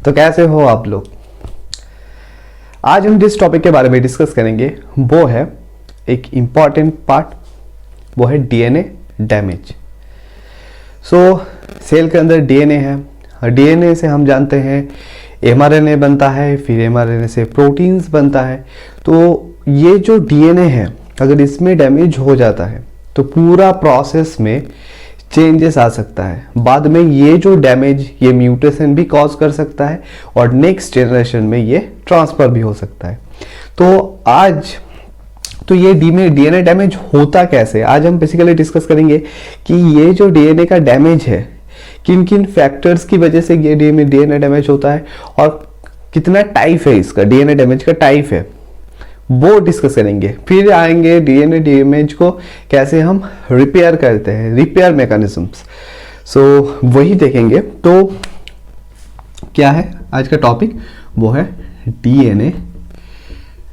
तो कैसे हो आप लोग। आज हम जिस टॉपिक के बारे में डिस्कस करेंगे वो है एक इम्पॉर्टेंट पार्ट, वो है डीएनए डैमेज। सेल के अंदर डीएनए है और डीएनए से हम जानते हैं एमआरएनए बनता है, फिर एमआरएनए से प्रोटीन्स बनता है। तो ये जो डीएनए है अगर इसमें डैमेज हो जाता है तो पूरा प्रोसेस में चेंजेस आ सकता है। बाद में ये जो डैमेज ये म्यूटेशन भी कॉज कर सकता है और नेक्स्ट जनरेशन में ये ट्रांसफर भी हो सकता है। तो ये डीएनए डैमेज होता कैसे, आज हम बेसिकली डिस्कस करेंगे कि ये जो डीएनए का डैमेज है किन किन फैक्टर्स की वजह से ये डीएनए डैमेज होता है और कितना टाइप है इसका, डीएनए डैमेज का टाइप है वो डिस्कस करेंगे। फिर आएंगे डीएनए डैमेज को कैसे हम रिपेयर करते हैं, रिपेयर मैकेनिज्म्स। वही देखेंगे। तो क्या है आज का टॉपिक, वो है डीएनए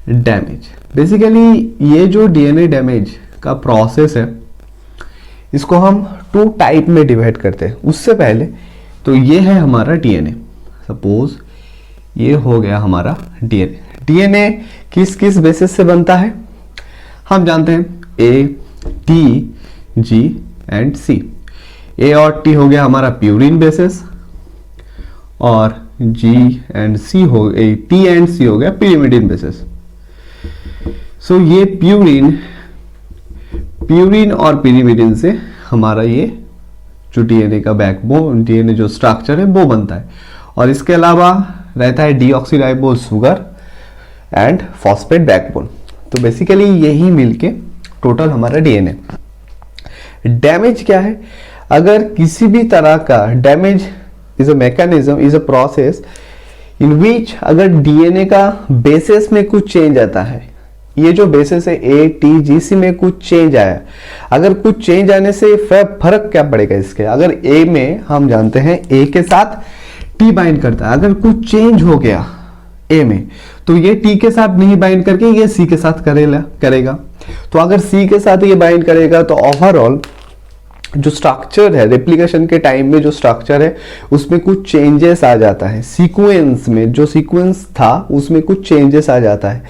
डैमेज। बेसिकली ये जो डीएनए डैमेज का प्रोसेस है इसको हम 2 टाइप में डिवाइड करते हैं। उससे पहले तो ये है हमारा डीएनए, सपोज ये हो गया हमारा डीएनए। डीएनए किस किस बेसिस से बनता है हम जानते हैं, ए, टी, जी एंड सी। ए और टी हो गया हमारा प्यूरिन बेसिस और जी एंड सी हो गया, टी एंड सी हो गया पिरिमिडिन बेसिस। ये प्यूरिन और पिरिमिडिन से हमारा ये जो डीएनए का बैकबोन, डीएनए जो स्ट्रक्चर है वो बनता है। और इसके अलावा रहता है deoxyribose sugar and phosphate backbone. तो बेसिकली यही मिलके टोटल हमारा डीएनए। डैमेज क्या है, अगर किसी भी तरह का damage is a mechanism, is a process in which अगर डीएनए का बेसिस में कुछ चेंज आता है, ये जो बेसिस है ए, टी, जी, सी में कुछ चेंज आया, अगर कुछ चेंज आने से फर्क क्या पड़ेगा इसके। अगर ए में हम जानते हैं ए के साथ टी बाइंड करता है, अगर कुछ चेंज हो गया ए में तो ये टी के साथ नहीं बाइंड करके ये सी के साथ करेगा। तो अगर सी के साथ ये बाइंड करेगा तो ओवरऑल जो स्ट्रक्चर है, रेप्लिकेशन के टाइम में जो स्ट्रक्चर है उसमें कुछ चेंजेस आ जाता है। सीक्वेंस में जो सीक्वेंस था उसमें कुछ चेंजेस आ जाता है,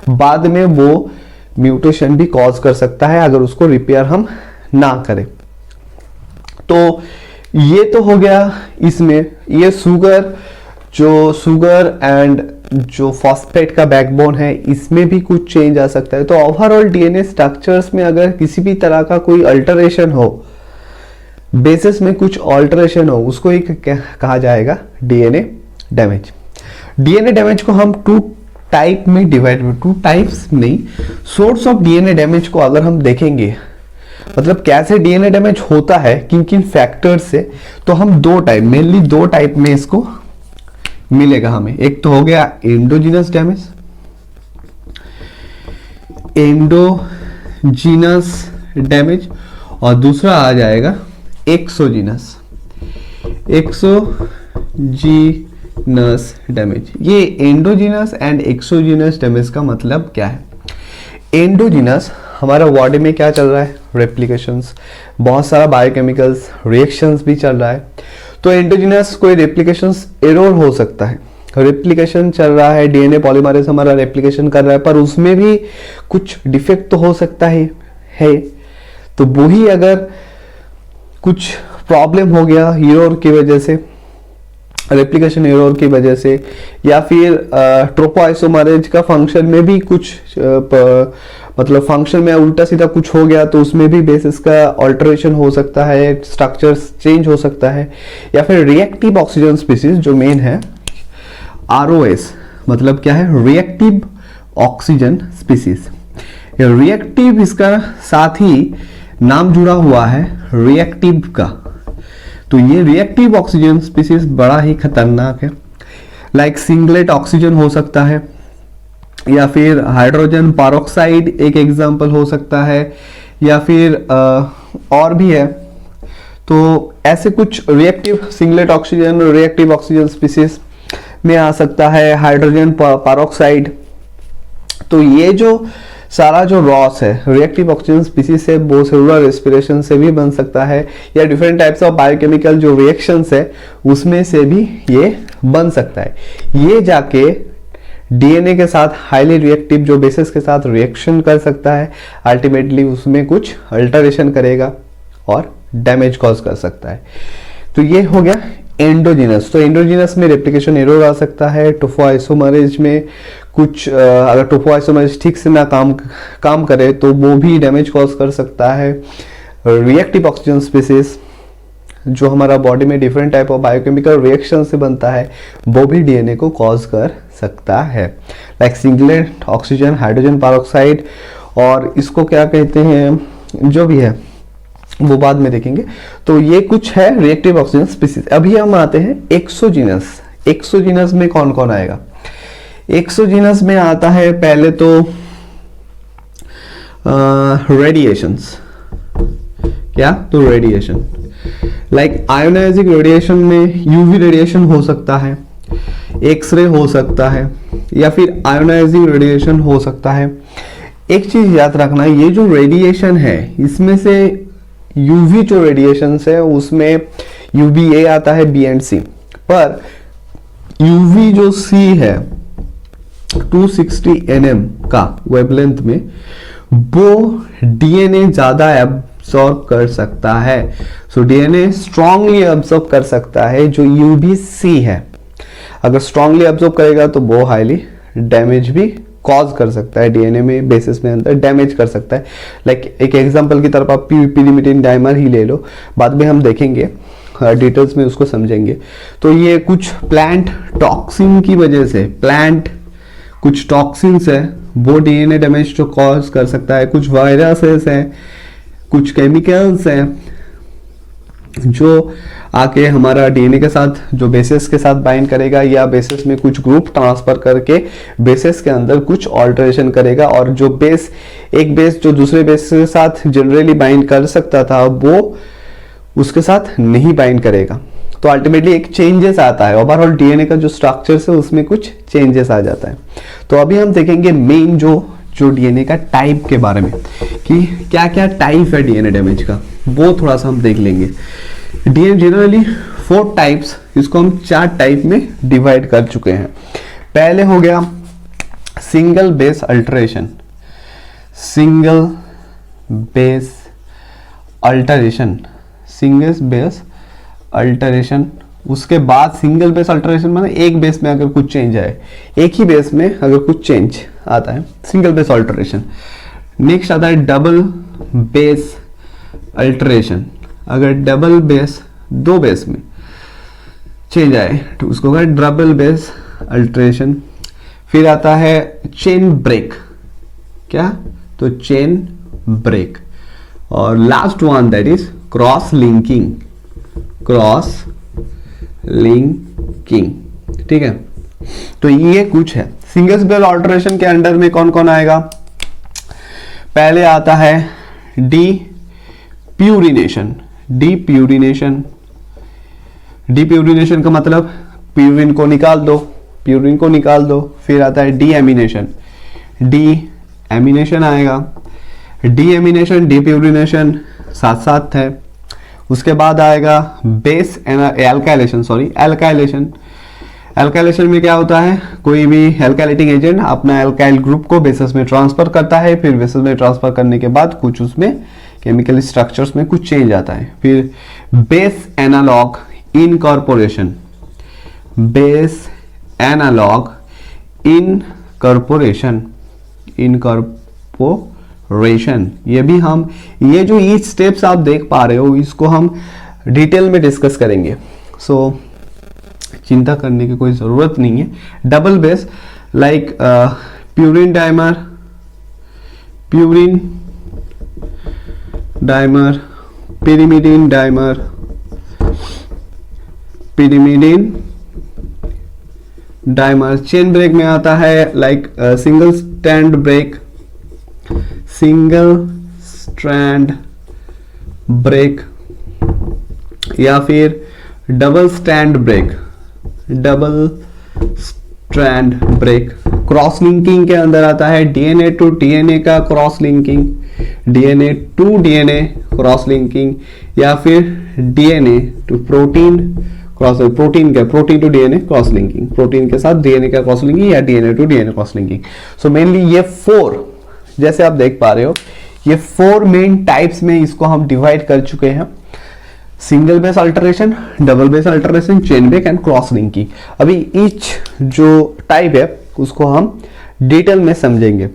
बाद में वो म्यूटेशन भी कॉज कर सकता है अगर उसको रिपेयर हम ना करें। तो ये तो हो गया इसमें। ये शुगर एंड जो फॉस्फेट का बैकबोन है इसमें भी कुछ चेंज आ सकता है। तो ओवरऑल डीएनए स्ट्रक्चर्स में अगर किसी भी तरह का कोई अल्टरेशन हो, बेसिस में कुछ ऑल्टरेशन हो, उसको एक कहा जाएगा डीएनए डैमेज। डीएनए डैमेज को हम 2 टाइप में डिवाइड, 2 टाइप्स नहीं, सोर्स ऑफ डीएनए डैमेज को अगर हम देखेंगे, मतलब कैसे डीएनए डैमेज होता है किन किन फैक्टर्स से, तो हम 2 टाइप, मेनली 2 टाइप में इसको मिलेगा हमें। एक तो हो गया एंडोजीनस डैमेज, और दूसरा आ जाएगा एक्सोजीनस डैमेज। ये एंडोजीनस एंड एक्सोजीनस डैमेज का मतलब क्या है। एंडोजीनस हमारा बॉडी में क्या चल रहा है, रेप्लिकेशंस, बहुत सारा बायोकेमिकल्स रिएक्शंस भी चल रहा है। तो एंडोजीनस कोई रेप्लिकेशंस एरर हो सकता है, रेप्लिकेशन चल रहा है, डीएनए पॉलीमरेज हमारा रेप्लिकेशन कर रहा है, पर उसमें भी कुछ डिफेक्ट तो हो सकता है। तो वही अगर कुछ प्रॉब्लम हो गया एरर की वजह से, रेप्लिकेशन एरर की वजह से, या फिर ट्रोपोआइसोमरेज का फंक्शन में भी कुछ मतलब फंक्शन में उल्टा सीधा कुछ हो गया तो उसमें भी बेसिस का ऑल्टरेशन हो सकता है, स्ट्रक्चर्स चेंज हो सकता है। या फिर रिएक्टिव ऑक्सीजन स्पीसीज जो मेन है, आरओएस मतलब क्या है, रिएक्टिव ऑक्सीजन स्पीसीज। रिएक्टिव इसका साथ ही नाम जुड़ा हुआ है रिएक्टिव का। तो ये रिएक्टिव ऑक्सीजन स्पीसीज बड़ा ही खतरनाक है। लाइक सिंगलेट ऑक्सीजन हो सकता है, या फिर हाइड्रोजन पेरोक्साइड एक एग्जांपल हो सकता है, या फिर और भी है। तो ऐसे कुछ reactive singlet oxygen, reactive oxygen species में आ सकता है हाइड्रोजन पेरोक्साइड। तो ये जो सारा जो रॉस है रिएक्टिव ऑक्सीजन स्पीसीज से, वो सेलुलर रेस्पिरेशन से भी बन सकता है, या डिफरेंट टाइप्स ऑफ बायोकेमिकल जो रिएक्शंस है उसमें से भी ये बन सकता है। ये जाके डीएनए के साथ हाईली रिएक्टिव जो बेसिस के साथ रिएक्शन कर सकता है, अल्टीमेटली उसमें कुछ अल्टरेशन करेगा और डैमेज कॉज कर सकता है। तो ये हो गया एंडोजिनस। तो एंडोजिनस में रेप्लिकेशन एरर आ सकता है। टोफोआइसोमरेज में कुछ अगर टोफोआइसोमरेज ठीक से ना काम करे तो वो भी डैमेज कॉज कर सकता है। रिएक्टिव ऑक्सीजन स्पीसीज जो हमारा बॉडी में different type of biochemical reaction से बनता है वो भी डीएनए को कॉज कर सकता है, like singlet oxygen, hydrogen peroxide, और इसको क्या कहते हैं जो भी है वो बाद में देखेंगे। तो ये कुछ है रिएक्टिव ऑक्सीजन स्पीसीज। अभी हम आते हैं एक्सोजीनस। एक्सोजीनस में कौन कौन आएगा? एक्सोजीनस में आता है पहले तो रेडिएशंस। क्या? तो रेडिएशन, लाइक आयोनाइजिंग रेडिएशन में यूवी रेडिएशन हो सकता है, एक्सरे हो सकता है, या फिर आयोनाइजिंग रेडिएशन हो सकता है। एक चीज याद रखना, ये जो रेडिएशन है इसमें से यूवी जो रेडिएशन है उसमें यूवीए आता है, बी एंड सी, पर यूवी जो सी है 260 nm का वेवलेंथ में वो डीएनए ज्यादा एब्सॉर्ब कर सकता है। सो डीएनए स्ट्रांगली एब्सॉर्ब कर सकता है जो यूवी सी है। अगर स्ट्रांगली एब्सॉर्ब करेगा तो वो हाईली डैमेज भी कॉज कर सकता है, डीएनए में बेसिस में अंदर डैमेज कर सकता है। लाइक एक एग्जांपल की तरफ आप पिरिमिडिन डाइमर ही ले लो, बाद में हम देखेंगे डिटेल्स में उसको समझेंगे। तो ये कुछ प्लांट टॉक्सिन की वजह से, प्लांट कुछ टॉक्सिन्स है वो डीएनए डैमेज जो कॉज कर सकता है। कुछ वायरसेस है, कुछ केमिकल्स है जो आके हमारा डीएनए के साथ जो बेसिस के साथ बाइंड करेगा, या बेसिस में कुछ ग्रुप ट्रांसफर करके बेसिस के अंदर कुछ ऑल्टरेशन करेगा, और जो बेस, एक बेस जो दूसरे बेस के साथ जनरली बाइंड कर सकता था वो उसके साथ नहीं बाइंड करेगा। तो अल्टीमेटली एक चेंजेस आता है, ओवरऑल डीएनए का जो स्ट्रक्चर है उसमें कुछ चेंजेस आ जाता है। तो अभी हम देखेंगे मेन जो डीएनए का टाइप के बारे में कि क्या क्या टाइप है डीएनए डैमेज का, वो थोड़ा सा हम देख लेंगे। डीएनए जनरली 4 टाइप्स, इसको हम 4 टाइप में डिवाइड कर चुके हैं। पहले हो गया single base alteration, single base alteration, single base alteration. उसके बाद सिंगल बेस अल्टरेशन माने एक बेस में अगर कुछ चेंज आए, एक ही बेस में अगर कुछ चेंज आता है, सिंगल बेस अल्टरेशन। नेक्स्ट आता है डबल बेस अल्टरेशन, अगर डबल बेस 2 बेस में चेंज आए तो उसको कहें डबल बेस अल्टरेशन। फिर आता है चेन ब्रेक, क्या? तो चेन ब्रेक। और last one that is cross linking, cross linking. ठीक है, तो ये कुछ है। सिंगल बेस अल्टरेशन के अंडर में कौन कौन आएगा? पहले आता है डीप्यूरिनेशन। डीप्यूरिनेशन, डीप्यूरिनेशन का मतलब प्यूरिन को निकाल दो, प्यूरिन को निकाल दो। फिर आता है डीएमिनेशन, डीएमिनेशन आएगा। डीएमिनेशन डीप्यूरिनेशन साथ साथ है। उसके बाद आएगा base alkylation, sorry alkylation. Alkylation में क्या होता है? कोई भी एल्काइलेटिंग एजेंट अपना एल्काइल ग्रुप को बेसिस में ट्रांसफर करता है, फिर बेसिस में ट्रांसफर करने के बाद कुछ उसमें केमिकल स्ट्रक्चर्स में कुछ चेंज आता है। फिर base analog incorporation, base analog incorporation, incorporation. ये भी हम, ये जो ईच स्टेप्स आप देख पा रहे हो इसको हम डिटेल में डिस्कस करेंगे, सो चिंता करने की कोई जरूरत नहीं है। Double base like purine dimer, purine dimer, pyrimidine dimer, pyrimidine dimer. Chain break में आता है like single stand break, single strand break, या फिर double stand break, double strand break. Cross linking के अंदर आता है डीएनए टू डीएनए का cross linking, DNA to DNA cross linking, या फिर DNA to protein cross protein का, protein to DNA cross linking, protein के साथ डीएनए का क्रॉस लिंकिंग या DNA to DNA cross linking. So mainly ये 4, जैसे आप देख पा रहे हो, ये 4 मेन टाइप्स में इसको हम डिवाइड कर चुके हैं। Single base alteration, double base alteration, chain break and cross linking. अभी ईच जो टाइप है उसको हम डिटेल में समझेंगे।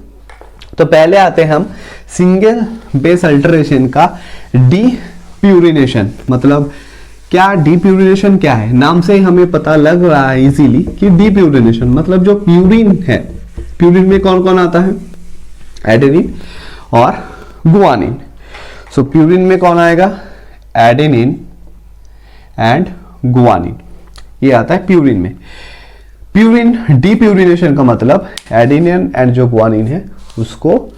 तो पहले आते हैं हम सिंगल बेस अल्टरेशन का डीप्यूरिनेशन। मतलब क्या डीप्यूरिनेशन क्या है, नाम से ही हमें पता लग रहा है इजीली कि डीप्यूरिनेशन मतलब जो प्यूरिन है, प्यूरिन में कौन कौन आता है, एडेनिन और गुआनिन। सो प्यूरिन में कौन आएगा, एडेनिन एंड गुआनिन, ये आता है प्यूरिन में। प्यूरिन डीप्यूरिनेशन का मतलब एडेनिन एंड जो गुआनिन है उसको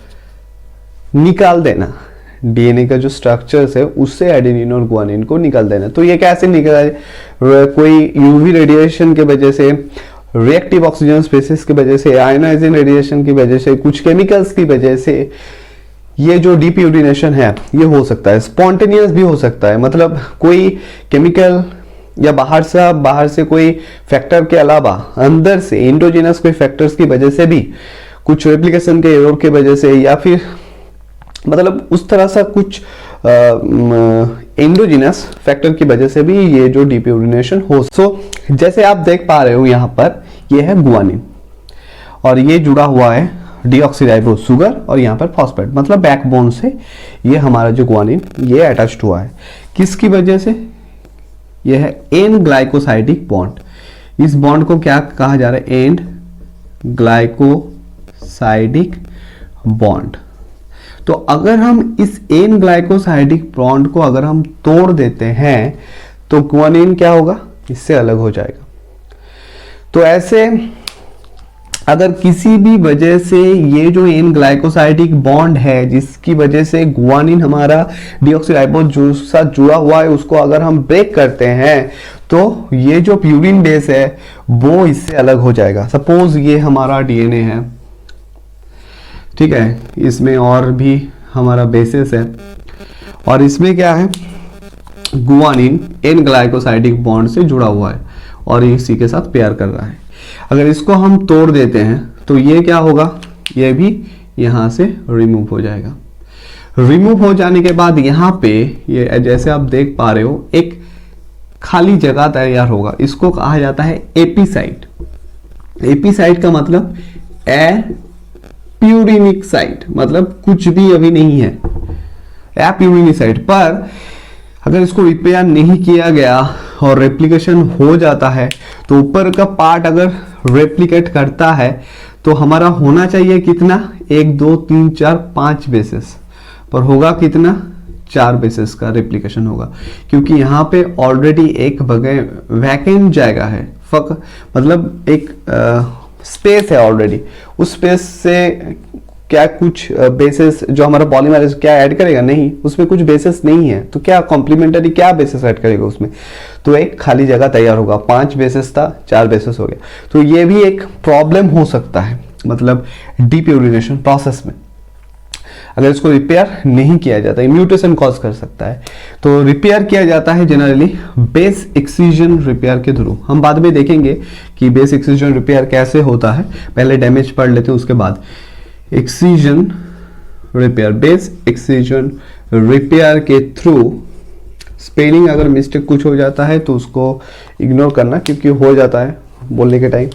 निकाल देना, डीएनए का जो स्ट्रक्चर्स है उससे एडेनिन और गुआनिन को निकाल देना। तो ये कैसे निकला, कोई यूवी रेडिएशन की वजह से, रिएक्टिव ऑक्सीजन स्पेसिस की वजह से, आयोनाइजिंग रेडिएशन की वजह से, कुछ केमिकल्स की वजह से ये जो डीप्यूरिनेशन है ये हो सकता है। स्पॉन्टेनियस भी हो सकता है, मतलब कोई केमिकल या बाहर से कोई फैक्टर के अलावा अंदर से एंडोजेनस कोई फैक्टर्स की वजह से भी, कुछ रेप्लिकेशन के एरर की वजह से, या फिर मतलब उस तरह सा कुछ एंडोजेनस फैक्टर की वजह से भी ये जो डीप्यूरिनेशन हो। सो जैसे आप देख पा रहे हो यहाँ पर ये है गुआनिन और ये जुड़ा हुआ है डीऑक्सीराइबोज शुगर और यहाँ पर फॉस्फेट, मतलब बैकबोन से ये हमारा जो गुआनिन ये अटैच्ड हुआ है। किसकी वजह से, ये है एन ग्लाइकोसाइडिक बॉन्ड। इस बॉन्ड को क्या कहा जा रहा है, एन ग्लाइकोसाइडिक बॉन्ड। तो अगर हम इस एन ग्लाइकोसाइडिक बॉन्ड को अगर हम तोड़ देते हैं तो गुआनिन क्या होगा, इससे अलग हो जाएगा। तो ऐसे अगर किसी भी वजह से ये जो एन ग्लाइकोसाइडिक बॉन्ड है जिसकी वजह से गुआनिन हमारा डीऑक्सीराइबोज जो साथ जुड़ा हुआ है उसको अगर हम ब्रेक करते हैं तो ये जो प्यूरिन बेस है वो इससे अलग हो जाएगा। सपोज ये हमारा डीएनए है, ठीक है, इसमें और भी हमारा बेसिस है और इसमें क्या है, गुआनिन एन ग्लाइकोसाइडिक बॉन्ड से जुड़ा हुआ है और इसी के साथ पेयर कर रहा है। अगर इसको हम तोड़ देते हैं तो ये क्या होगा, ये भी यहां से रिमूव हो जाएगा। रिमूव हो जाने के बाद यहाँ पे ये जैसे आप देख पा रहे हो एक खाली जगह तैयार होगा, इसको कहा जाता है एपीसाइट। एपीसाइट का मतलब एप्यूरिनिक साइट, मतलब कुछ भी अभी नहीं है, एप्यूरिनिक साइट। पर अगर इसको रिपेयर नहीं किया गया और रेप्लिकेशन हो जाता है तो ऊपर का पार्ट अगर रेप्लिकेट करता है तो हमारा होना चाहिए कितना, 1 2 3 4 5 बेसिस, पर होगा कितना, 4 बेसिस का रेप्लिकेशन होगा, क्योंकि यहाँ पे ऑलरेडी एक वैकेंट जगह है, मतलब एक स्पेस है ऑलरेडी। उस स्पेस से क्या कुछ बेसिस जो हमारा पॉलीमरेज क्या ऐड करेगा, नहीं, उसमें कुछ बेसिस नहीं है, तो क्या कॉम्प्लीमेंटरी क्या बेसिस ऐड करेगा उसमें, तो एक खाली जगह तैयार होगा। 5 बेसिस था, 4 बेसिस हो गया। तो ये भी एक प्रॉब्लम हो सकता है, मतलब डीप्यूरिनेशन प्रोसेस में अगर इसको रिपेयर नहीं किया जाता है, म्यूटेशन कॉज कर सकता है। तो रिपेयर किया जाता है जनरली बेस एक्सcision रिपेयर के थ्रू। हम बाद में देखेंगे कि बेस एक्सcision रिपेयर कैसे होता है, पहले डैमेज पढ़ लेते हैं उसके बाद। एक्सcision रिपेयर, बेस एक्सcision रिपेयर के थ्रू, स्पेलिंग अगर मिस्टेक कुछ हो जाता है तो उसको इग्नोर करना, क्योंकि हो जाता है बोलने के टाइम।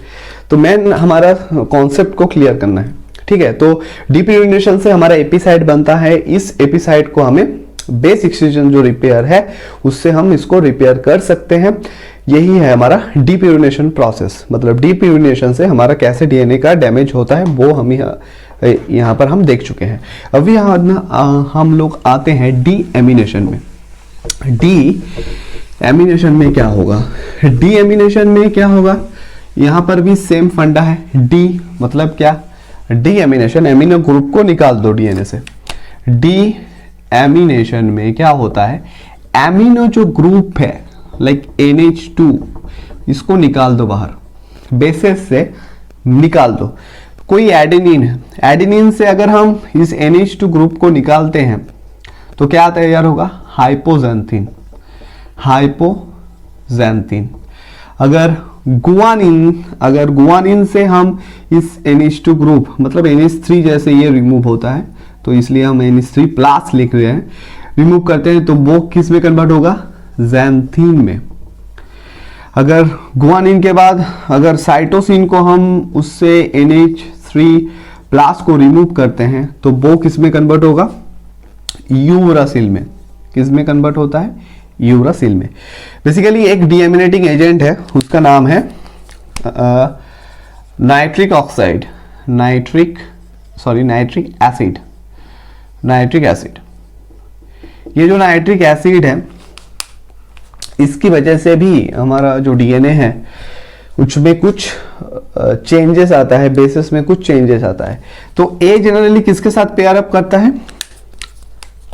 तो मेन हमारा कॉन्सेप्ट को क्लियर करना है, ठीक है। तो डीप्यूरिनेशन से हमारा एपीसाइट बनता है, इस एपीसाइट को हमें बेस एक्सcision जो रिपेयर है उससे हम इसको रिपेयर कर सकते हैं। यही है हमारा डीप्यूरिनेशन प्रोसेस, मतलब डीप्यूरिनेशन से हमारा कैसे डीएनए का डैमेज होता है वो हम यहाँ पर हम देख चुके हैं। अभी हम लोग आते हैं डीएमिनेशन में। डीएमिनेशन में क्या होगा, डीएमिनेशन में क्या होगा, यहाँ पर भी सेम फंडा है। डी मतलब क्या, डीएमिनेशन, एमिनो ग्रुप को निकाल दो डीएनए से। डीएमिनेशन में क्या होता है, एमिनो जो ग्रुप है लाइक NH2 इसको निकाल दो बाहर, बेसिस से निकाल दो। कोई एडेनिन है, एडेनिन से अगर हम इस NH2 ग्रुप को निकालते हैं तो क्या तैयार होगा, हाइपोजेंथिन। हाइपोजेंथिन अगर गुआनिन से हम इस NH2 ग्रुप मतलब NH3 जैसे ये रिमूव होता है, तो इसलिए हम NH3 प्लस लिख रहे हैं, रिमूव करते हैं तो वो किस में कन्वर्ट होगा, ज़ैंथीन में। अगर गुआनिन के बाद अगर साइटोसिन को हम उससे NH3 प्लस को रिमूव करते हैं तो वो किस में कन्वर्ट होगा, यूरासिल में। किस में कन्वर्ट होता है, यूरासिल में। बेसिकली एक डीएमिनेटिंग एजेंट है, उसका नाम है नाइट्रिक ऑक्साइड, नाइट्रिक एसिड। ये जो नाइट्रिक एसिड है, इसकी वजह से भी हमारा जो डीएनए है उसमें कुछ चेंजेस आता है, बेसिस में कुछ चेंजेस आता है। तो ए जनरली किसके साथ पेयर अप करता है,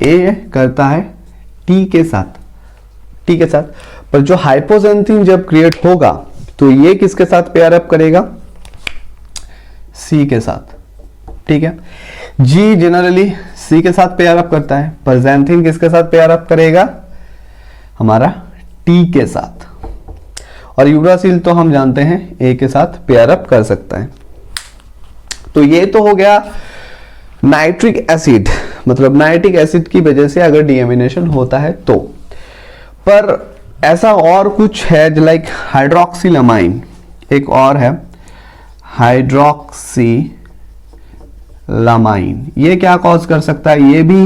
ए करता है टी के साथ, पर जो हाइपोजेंथिन जब क्रिएट होगा तो ये किसके साथ पेयर अप करेगा, सी के साथ। ठीक है, जी जनरली सी के साथ पेयर अप करता है, पर ज़ैंथीन किसके साथ पेयर अप करेगा, हमारा टी के साथ। और यूरासिल तो हम जानते हैं ए के साथ पेयर अप कर सकता है। तो ये तो हो गया नाइट्रिक एसिड, मतलब नाइट्रिक एसिड की वजह से अगर डीएमिनेशन होता है तो। पर ऐसा और कुछ है लाइक हाइड्रोक्सिलामाइन, एक और है हाइड्रोक्सिलामाइन। ये क्या कॉज कर सकता है, ये भी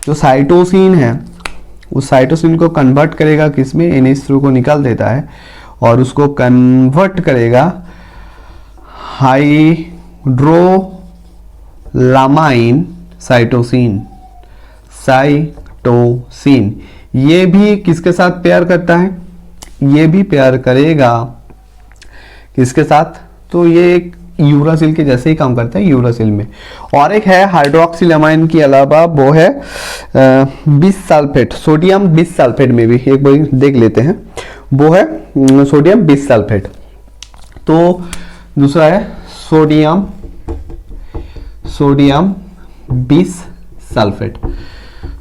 जो साइटोसिन है उस साइटोसिन को कन्वर्ट करेगा किसमें, NH3 को निकाल देता है और उसको कन्वर्ट करेगा हाइड्रोलामाइन साइटोसिन। ये भी किसके साथ पेयर करता है, ये भी पेयर करेगा किसके साथ, तो ये एक यूरासिल के जैसे ही काम करता है यूरासिल में। और एक है हाइड्रोक्सिलामाइन के अलावा, वो है बिसल्फेट, सोडियम बिसल्फेट में भी एक बार देख लेते हैं, वो है सोडियम बिसल्फेट। तो दूसरा है सोडियम बिसल्फेट।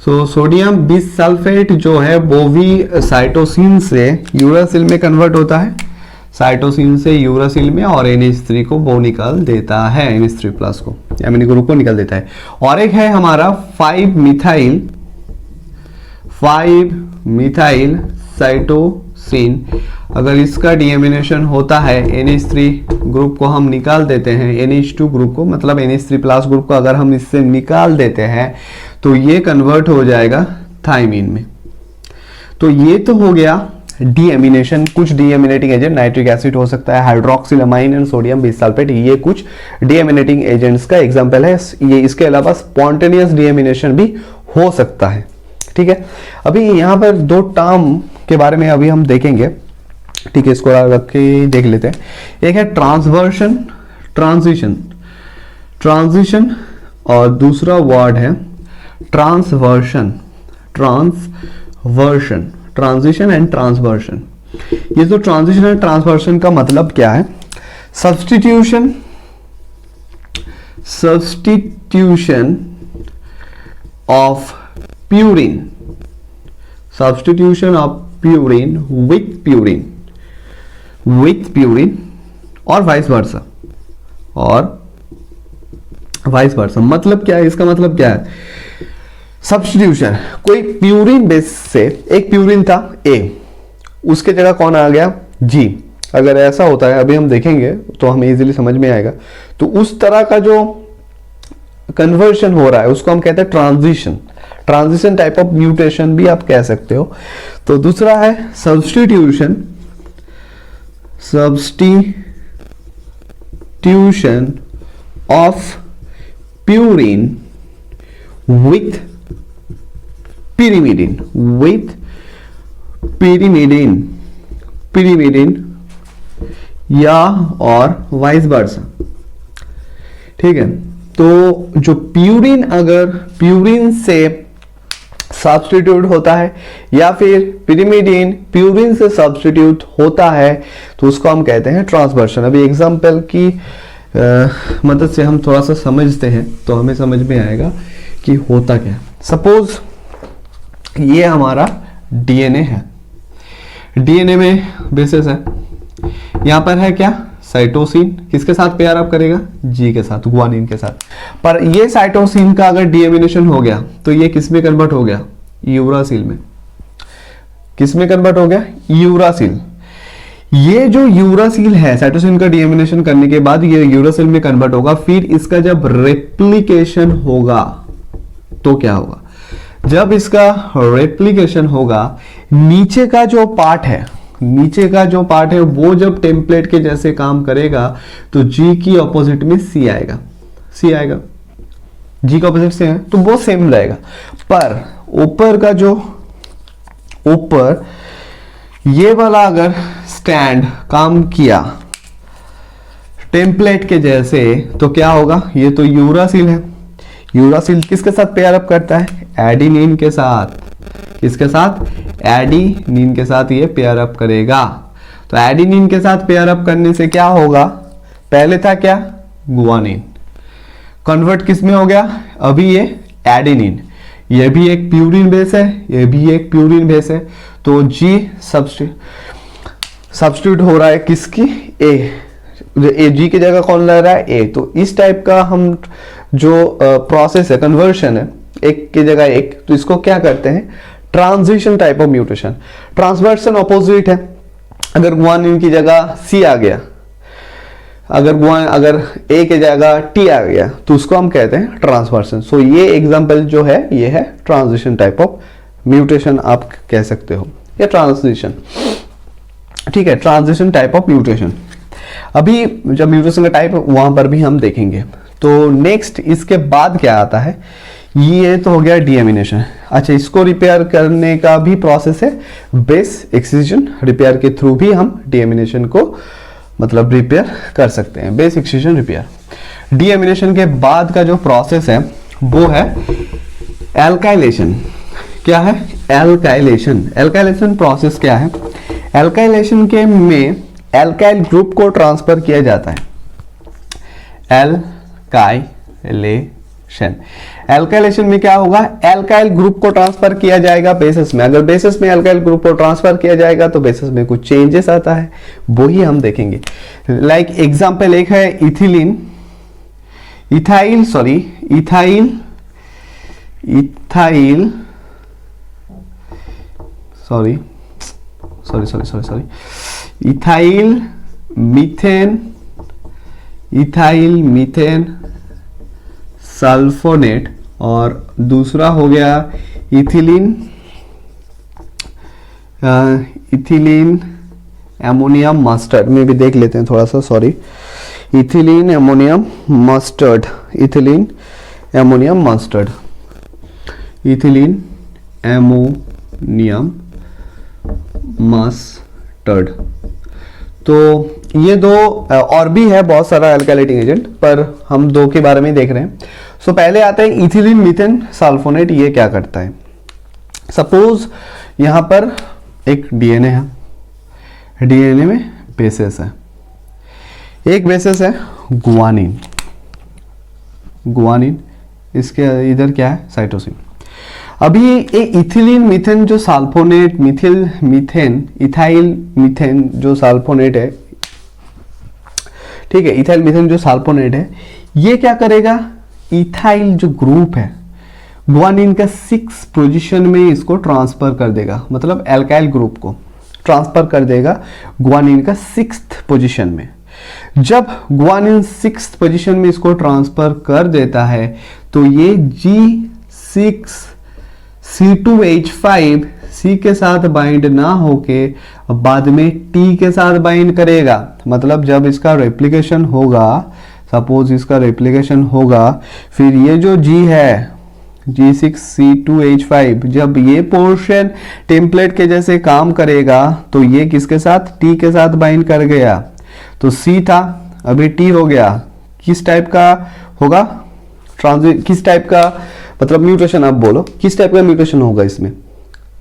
सो सोडियम बिसल्फेट जो है वो भी साइटोसिन से यूरासिल में कन्वर्ट होता है, साइटोसिन से यूरासिल में, और NH3 को वो निकाल देता है, NH3 प्लस को एमिनो ग्रुप को निकाल देता है। और एक है हमारा 5-मिथाइल साइटोसिन। अगर इसका डीएमिनेशन होता है, NH3 ग्रुप को हम निकाल देते हैं, NH2 ग्रुप को मतलब NH3 प्लस ग्रुप को अगर हम इससे निकाल देते हैं तो ये कन्वर्ट हो जाएगा थाइमीन में। तो ये तो हो गया डीएमिनेशन। कुछ डीएमिनेटिंग एजेंट नाइट्रिक एसिड हो सकता है, हाइड्रोक्सिलामाइन एंड सोडियम बिसल्फेट, ये कुछ डीएमिनेटिंग एजेंट्स का एग्जांपल है। ये इसके अलावा स्पॉन्टेनियस डीएमिनेशन भी हो सकता है। ठीक है, अभी यहाँ पर दो टर्म के बारे में अभी हम देखेंगे। ठीक है, इसको रख के देख लेते हैं। एक है ट्रांजिशन और दूसरा वर्ड है ट्रांसवर्शन ट्रांजिशन एंड ट्रांसवर्शन। ये जो ट्रांजिशन एंड ट्रांसवर्शन का मतलब क्या है, substitution of purine with purine और वाइस वर्सा। मतलब क्या है, इसका मतलब क्या है, सब्स्टिट्यूशन, कोई प्यूरिन बेस से, एक प्यूरिन था A, उसके जगह कौन आ गया G। अगर ऐसा होता है, अभी हम देखेंगे तो हमें इजीली समझ में आएगा। तो उस तरह का जो कन्वर्शन हो रहा है उसको हम कहते हैं ट्रांजिशन टाइप ऑफ म्यूटेशन भी आप कह सकते हो। तो दूसरा है substitution of purine with pyrimidine या और वाइस वर्सा। ठीक है, तो जो प्यूरिन अगर प्यूरिन से सब्स्टिट्यूट होता है या फिर पिरिमिडीन प्यूरिन से सब्स्टिट्यूट होता है तो उसको हम कहते हैं ट्रांसवर्शन। अभी एग्जांपल की मदद से हम थोड़ा सा समझते हैं तो हमें समझ में आएगा कि होता क्या। सपोज ये हमारा डीएनए है, डीएनए में बेसिस है, यहाँ पर है क्या, साइटोसिन, किसके साथ पेयर अप करेगा, जी के साथ, गुआनिन के साथ। पर ये साइटोसिन का अगर डीएमिनेशन हो गया तो ये किस में कन्वर्ट हो गया, यूरासिल में। किस में कन्वर्ट हो गया, यूरासिल। ये जो यूरासिल है, साइटोसिन का डीएमिनेशन करने के बाद ये यूरासिल में कन्वर्ट होगा। फिर इसका जब रेप्लिकेशन होगा तो क्या होगा, जब इसका रेप्लिकेशन होगा, नीचे का जो पार्ट है, नीचे का जो पार्ट है वो जब टेम्पलेट के जैसे काम करेगा तो जी की ऑपोजिट में सी आएगा, सी आएगा, जी का ऑपोजिट से है तो वो सेम रहेगा। पर ऊपर का जो, ऊपर ये वाला अगर स्टैंड काम किया टेम्पलेट के जैसे तो क्या होगा, ये तो यूरासिल है, यूरासिल किसके साथ पेयर अप करता है, एडिनिन के साथ। किसके साथ, एडिनिन के साथ ये पेयर अप करेगा। तो एडिनिन के साथ पेयर अप करने से क्या होगा, पहले था क्या, गुआनिन, कन्वर्ट किस में हो गया, अभी ये एडिनिन, ये भी एक प्यूरिन बेस है, ये भी एक प्यूरिन बेस है, तो जी सब्स्टिट्यूट हो रहा है किसकी, ए जी की जगह कौन लग रहा है, ए। तो इस टाइप का हम जो प्रोसेस है, कन्वर्शन है, एक की जगह एक, तो इसको क्या करते हैं, transition type of mutation. Transversion opposite है, अगर गुआनिन की जगह सी आ गया, अगर ए की जगह टी आ गया तो उसको हम कहते हैं ट्रांसवर्सन। सो ये एग्जांपल जो है ये है ट्रांजिशन टाइप ऑफ म्यूटेशन, आप कह सकते हो, या ट्रांजिशन, ठीक है, ट्रांजिशन टाइप ऑफ म्यूटेशन। अभी जब म्यूटेशन का टाइप वहां पर भी हम देखेंगे। तो नेक्स्ट इसके बाद क्या आता है, ये तो हो गया डीएमिनेशन। अच्छा, इसको रिपेयर करने का भी प्रोसेस है, बेस एक्ससिजन रिपेयर के थ्रू भी हम डीएमिनेशन को मतलब रिपेयर कर सकते हैं, बेस एक्ससिजन रिपेयर। डीएमिनेशन के बाद का जो प्रोसेस है वो है एल्काइलेशन। क्या है, एल्काइलेशन। एल्काइलेशन प्रोसेस क्या है, एल्काइलेशन के में एल्काइल ग्रुप को ट्रांसफर किया जाता है, एल्काइलेशन। एल्काइलेशन में क्या होगा, एल्काइल ग्रुप को ट्रांसफर किया जाएगा बेसिस में। अगर बेसिस में एल्काइल ग्रुप को ट्रांसफर किया जाएगा तो बेसिस में कुछ चेंजेस आता है, वही हम देखेंगे। लाइक एग्जांपल एक है इथिलीन, इथाइल मीथेन सल्फोनेट, और दूसरा हो गया इथिलीन एमोनियम मस्टर्ड में भी देख लेते हैं थोड़ा सा, sorry, ethylene ammonium mustard, ethylene ammonium mustard. तो ये दो, और भी है बहुत सारा एल्काइलेटिंग एजेंट, पर हम दो के बारे में देख रहे हैं। सो पहले आता है इथिलीन मीथेन सल्फोनेट। ये क्या करता है, सपोज यहां पर एक डीएनए है, डीएनए में बेसेस है, एक बेसिस है गुआनिन, इसके इधर क्या है, साइटोसिन। अभी ये इथिलीन मीथेन जो सल्फोनेट, इथाइल मीथेन जो सल्फोनेट है, ठीक है, इथाइल मीथेन जो सल्फोनेट है, ये क्या करेगा, इथाइल जो ग्रुप है गुआनिन का 6 पोजीशन में इसको ट्रांसफर कर देगा, मतलब एल्काइल ग्रुप को ट्रांसफर कर देगा गुआनिन का 6th पोजीशन में। जब गुआनिन 6th पोजीशन में इसको ट्रांसफर कर देता है तो ये G6C2H5 C के साथ बाइंड ना होके बाद में T के साथ बाइंड करेगा। मतलब जब इसका रेप्लिकेशन होगा, सपोज इसका रेप्लिकेशन होगा, फिर ये जो G है G6C2H5, जब ये पोर्शन टेम्पलेट के जैसे काम करेगा तो ये किसके साथ, T के साथ बाइंड कर गया, तो C था, अभी T हो गया। किस टाइप का होगा, किस टाइप का मतलब म्यूटेशन, आप बोलो किस टाइप का म्यूटेशन होगा इसमें,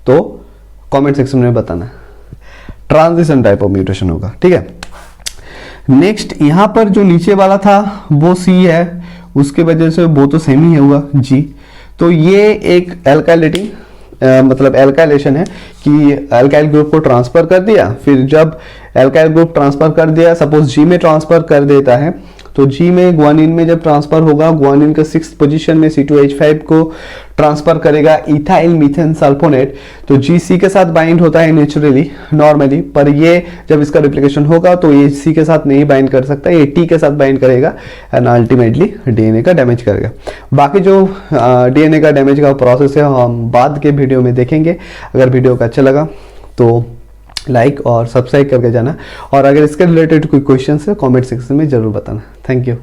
तो कमेंट सेक्शन में बताना। ट्रांजिशन टाइप ऑफ म्यूटेशन होगा, ठीक है। नेक्स्ट यहां पर जो नीचे वाला था वो C है, उसके वजह से वो तो सेम ही होगा G, तो ये एक मतलब एल्काइलेशन है कि एल्काइल ग्रुप को ट्रांसफर कर दिया, फिर जब एल्काइल ग्रुप ट्रांसफर कर दिया, सपोज जी में ट्रांसफर कर देता है, तो जी में ग्वानिन में जब ट्रांसफर होगा, ग्वानिन का 6th पोजीशन में C2H5 को ट्रांसफर करेगा इथाइल मीथेन सल्फोनेट, तो जी सी के साथ बाइंड होता है नेचुरली नॉर्मली, पर ये जब इसका रिप्लिकेशन होगा तो ये सी के साथ नहीं बाइंड कर सकता, ये टी के साथ बाइंड करेगा एंड अल्टीमेटली डीएनए का डैमेज करेगा। बाकी जो डीएनए का डैमेज का प्रोसेस है हम बाद के वीडियो में देखेंगे। अगर वीडियो का अच्छा लगा तो लाइक और सब्सक्राइब करके जाना, और अगर इसके रिलेटेड कोई क्वेश्चन है कमेंट सेक्शन में जरूर बताना। Thank you.